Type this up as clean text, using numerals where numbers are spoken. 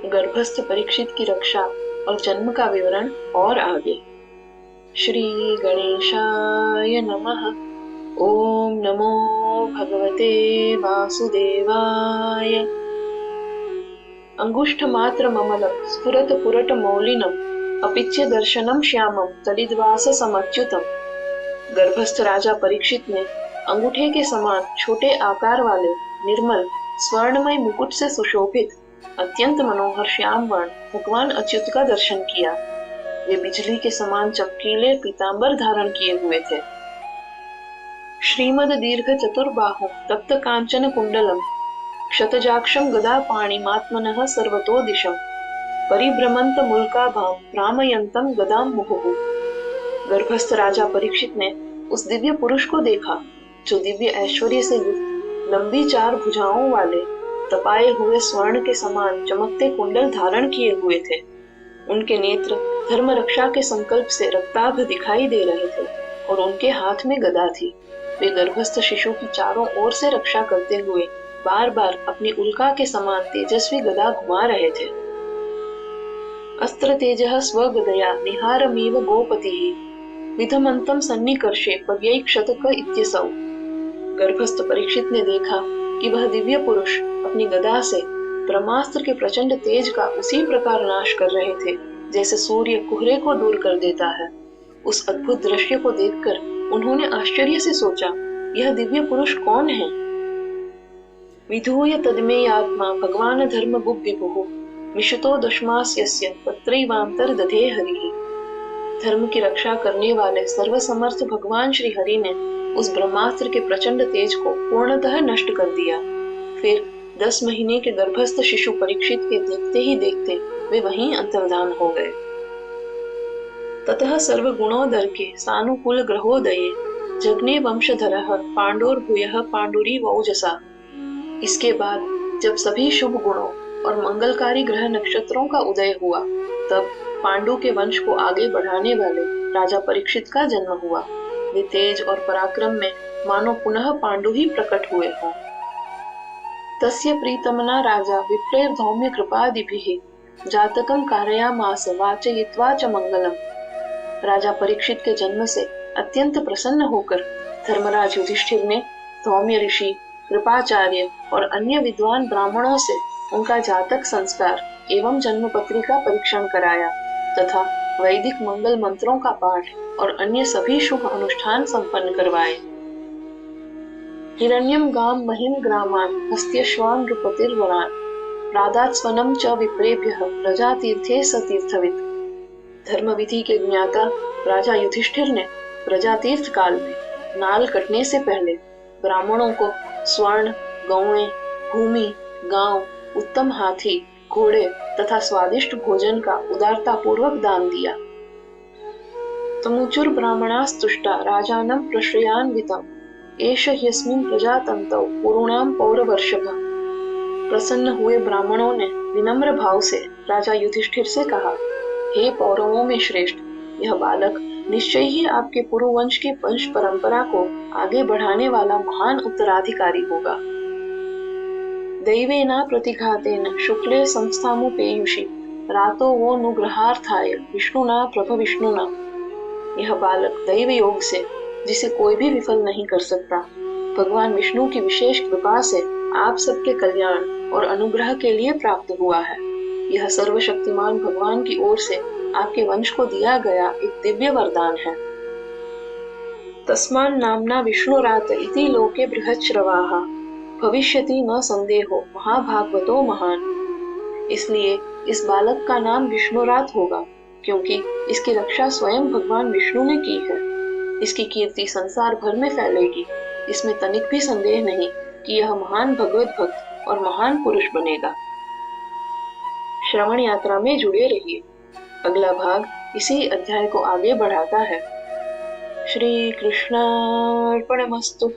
गर्भस्थ परीक्षित की रक्षा और जन्म का विवरण और आगे। श्री गणेशाय नमः। ओम नमो भगवते वासुदेवाय। अंगुष्ठ मात्र ममलम स्फुरत पुरट मौलिनम अपिच्य दर्शनम श्यामम तलिद्वास समच्युतम। गर्भस्थ राजा परीक्षित ने अंगूठे के समान छोटे आकार वाले निर्मल स्वर्णमय मुकुट से सुशोभित अत्यंत मनोहर श्याम वर्ण भगवान अच्युत का दर्शन किया। वे बिजली के समान चमकीले पीतांबर धारण किए हुए थे। श्रीमद दीर्घ चतुर्बाहु तप्त कांचन कुंडलम क्षतजाक्षम गदा पाणिमात्मनः सर्वतो दिशम परिभ्रमंत मुल्काभाम भ्रामयंतम गदाम मुहुः। गर्भस्थ राजा परीक्षित ने उस दिव्य पुरुष को देखा जो दिव्य ऐश्वर्य से युक्त लंबी 4 भुजाओं वाले तपाए हुए स्वर्ण के समान चमकते कुंडल धारण किए हुए थे। उनके नेत्र धर्म रक्षा के संकल्प से रक्ताभ दिखाई दे रहे थे और उनके हाथ में गदा थी। वे गर्भस्थ शिशु की चारों ओर से रक्षा करते हुए बार बार अपनी उल्का के समान तेजस्वी गदा घुमा रहे थे। अस्त्र तेजः स्वगदया निहारमीव गोपतिः विधमंतम सन्निकर्षे पर्यैक्षतक इत्यसौ। गर्भस्थ परीक्षित ने देखा कि वह दिव्य पुरुष अपनी गदा से ब्रह्मास्त्र के प्रचंड तेज का उसी प्रकार नाश कर रहे थे जैसे सूर्य कोहरे को दूर कर देता है। उस अद्भुत दृश्य को देखकर उन्होंने आश्चर्य से सोचा, यह दिव्य पुरुष कौन है? विधूय तद्मेयात्मा भगवान धर्म बुभुः मिषतो दशमास्यस्य तत्रैवांतर दधे हरिः। धर्म की रक्षा करने वाले सर्वसमर्थ भगवान श्री हरि ने उस ब्रह्मास्त्र के प्रचंड तेज को पूर्णतः नष्ट कर दिया। फिर 10 महीने के गर्भस्थ शिशु परीक्षित के देखते ही देखते वे वहीं अंतर्धान हो गए। ततः सर्वगुणोदर के सानुकूल ग्रहोदये जग्ने वंशधरः पांडोर्भूयः पांडुरी वौजसा। इसके बाद जब सभी शुभ गुणों और मंगलकारी ग्रह नक्षत्रों का उदय हुआ तब पांडु के वंश को आगे बढ़ाने वाले राजा परीक्षित का जन्म हुआ। वे तेज और पराक्रम में मानो पुनः पांडु ही प्रकट हुए हों। तस्य प्रीतमना राजा विप्रेर धौम्य कृपादिभिः जातकम कारयामास वाचयित्वा च मंगलम। राजा परीक्षित के जन्म से अत्यंत प्रसन्न होकर धर्मराज युधिष्ठिर ने धौम्य ऋषि, कृपाचार्य और अन्य विद्वान ब्राह्मणों से उनका जातक संस्कार एवं जन्मपत्री का परीक्षण कराया तथा वैदिक मंगल मंत्रों का पाठ और अन्य सभी शुभ अनुष्ठान संपन्न करवाए। हिरण्यम गाम महिम ग्रामान हस्त्यश्वान नृपतिर्वरान राधात्स्वनम च विप्रेभ्यः प्रजातीर्थे सतीर्थवित्। धर्म विधि के ज्ञाता राजा युधिष्ठिर ने प्रजातीर्थ काल में नाल कटने से पहले ब्राह्मणों को स्वर्ण, गौएं, भूमि, गांव, उत्तम हाथी, घोड़े तथा स्वादिष्ट भोजन का उदारता पूर्वक दान दिया। तमुचुर ब्राह्मणास्तुष्टा राजानं प्रश्रयान्वितम् एष ह्यस्मिन् प्रजातन्तौ पुरूणां पौरवर्षभः। प्रसन्न हुए ब्राह्मणों ने विनम्र भाव से राजा युधिष्ठिर से कहा, हे पौरवों में श्रेष्ठ, यह बालक निश्चय ही आपके पुरुवंश की वंश परंपरा को आगे बढ़ाने वाला महान उत्तराधिकारी होगा। दैवेना प्रतिघातेन शुक्ले संस्थामुपेयुषि रातो वो नुग्रहार्थाय विष्णुना प्रभविष्णुना। यह बालक दैव योग से, जिसे कोई भी विफल नहीं कर सकता, भगवान विष्णु की विशेष कृपा से आप सबके कल्याण और अनुग्रह के लिए प्राप्त हुआ है। यह सर्वशक्तिमान भगवान की ओर से आपके वंश को दिया गया एक दिव्य वरदान है। तस्मान् नाम्ना विष्णुरात इति लोके बृहच्छ्रवाः भविष्यति न संदेहो महाभागवतो महान। इसलिए इस बालक का नाम विष्णुरात होगा क्योंकि इसकी रक्षा स्वयं भगवान विष्णु ने की है। इसकी कीर्ति संसार भर में फैलेगी। इसमें तनिक भी संदेह नहीं कि यह महान भगवत भक्त और महान पुरुष बनेगा। श्रवण यात्रा में जुड़े रहिए। अगला भाग इसी अध्याय को आगे बढ़ाता है। श्री कृष्णार्पणमस्तु।